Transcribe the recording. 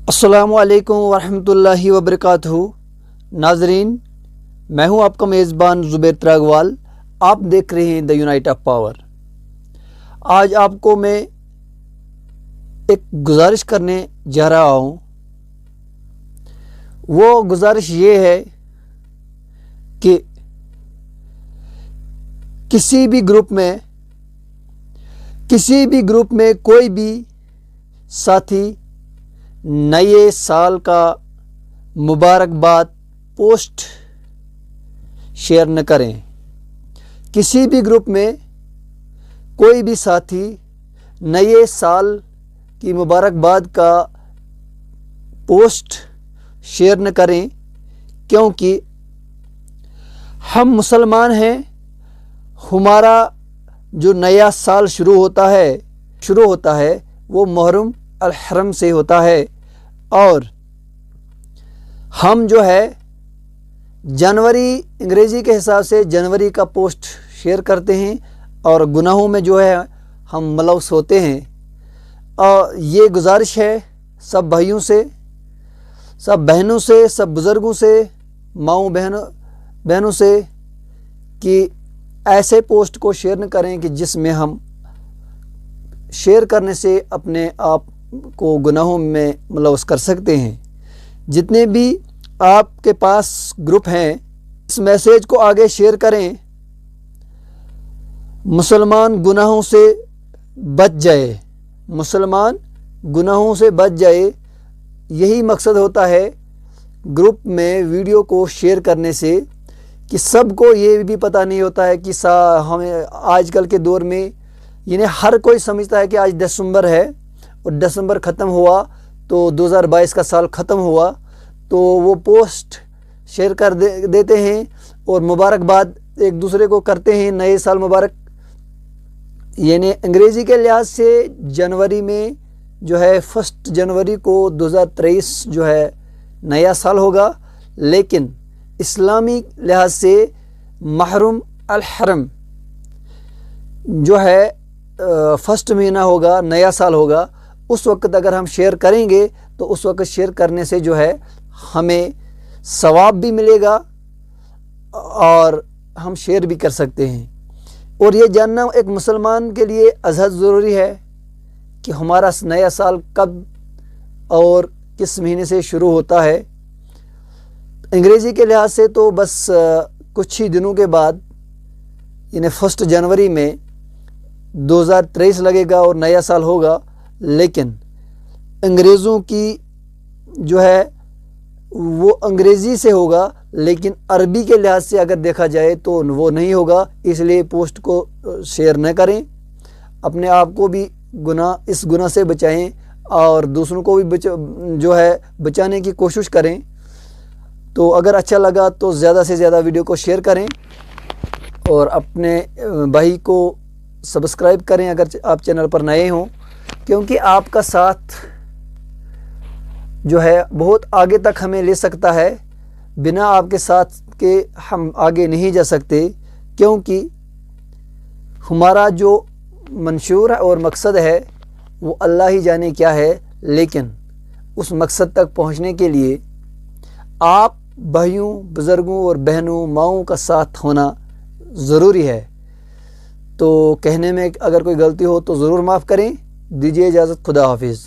अस्सलामु अलैकुम वरहमतुल्लाहि वबरकातुहू। नाजरीन, मैं हूं आपका मेज़बान ज़ुबैर त्रागवाल। आप देख रहे हैं द यूनाइट ऑफ पावर। आज आपको मैं एक गुजारिश करने जा रहा हूं। वो गुजारिश ये है कि किसी भी ग्रुप में कोई भी साथी नए साल का मुबारकबाद पोस्ट शेयर न करें। किसी भी ग्रुप में कोई भी साथी नए साल की मुबारकबाद का पोस्ट शेयर न करें, क्योंकि हम मुसलमान हैं। हमारा जो नया साल शुरू होता है वो मुहर्रम अल हरम से होता है, और हम जो है जनवरी अंग्रेज़ी के हिसाब से जनवरी का पोस्ट शेयर करते हैं और गुनाहों में जो है हम मुलव्वस होते हैं। और ये गुजारिश है सब भाइयों से, सब बहनों से, सब बुज़ुर्गों से, माओं बहनों से कि ऐसे पोस्ट को शेयर न करें कि जिसमें हम शेयर करने से अपने आप को गुनाहों में मुलव्वस कर सकते हैं। जितने भी आपके पास ग्रुप हैं, इस मैसेज को आगे शेयर करें। मुसलमान गुनाहों से बच जाए, मुसलमान गुनाहों से बच जाए, यही मकसद होता है ग्रुप में वीडियो को शेयर करने से। कि सबको ये भी पता नहीं होता है कि हमें आजकल के दौर में यानी हर कोई समझता है कि आज दिसंबर है और दिसंबर ख़त्म हुआ तो 2022 का साल ख़त्म हुआ, तो वो पोस्ट शेयर कर देते हैं और मुबारकबाद एक दूसरे को करते हैं, नए साल मुबारक। यानी अंग्रेज़ी के लिहाज से जनवरी में जो है 1 जनवरी को 2023 जो है नया साल होगा, लेकिन इस्लामी लिहाज से मुहर्रम अल हरम जो है 1 महीना होगा, नया साल होगा। उस वक्त अगर हम शेयर करेंगे तो उस वक्त शेयर करने से जो है हमें सवाब भी मिलेगा और हम शेयर भी कर सकते हैं। और ये जानना एक मुसलमान के लिए अज़हद ज़रूरी है कि हमारा नया साल कब और किस महीने से शुरू होता है। अंग्रेज़ी के लिहाज से तो बस कुछ ही दिनों के बाद यानी 1 जनवरी में 2023 लगेगा और नया साल होगा, लेकिन अंग्रेज़ों की जो है वो अंग्रेज़ी से होगा, लेकिन अरबी के लिहाज से अगर देखा जाए तो वो नहीं होगा। इसलिए पोस्ट को शेयर न करें, अपने आप को भी इस गुनाह से बचाएं और दूसरों को भी जो है बचाने की कोशिश करें। तो अगर अच्छा लगा तो ज़्यादा से ज़्यादा वीडियो को शेयर करें और अपने भाई को सब्सक्राइब करें अगर आप चैनल पर नए हों, क्योंकि आपका साथ जो है बहुत आगे तक हमें ले सकता है। बिना आपके साथ के हम आगे नहीं जा सकते, क्योंकि हमारा जो मंशूर और मकसद है वो अल्लाह ही जाने क्या है, लेकिन उस मकसद तक पहुंचने के लिए आप भाइयों, बुज़ुर्गों और बहनों, माओं का साथ होना ज़रूरी है। तो कहने में अगर कोई गलती हो तो ज़रूर माफ़ करें। दीजिए इजाज़त। खुदा हाफिज़।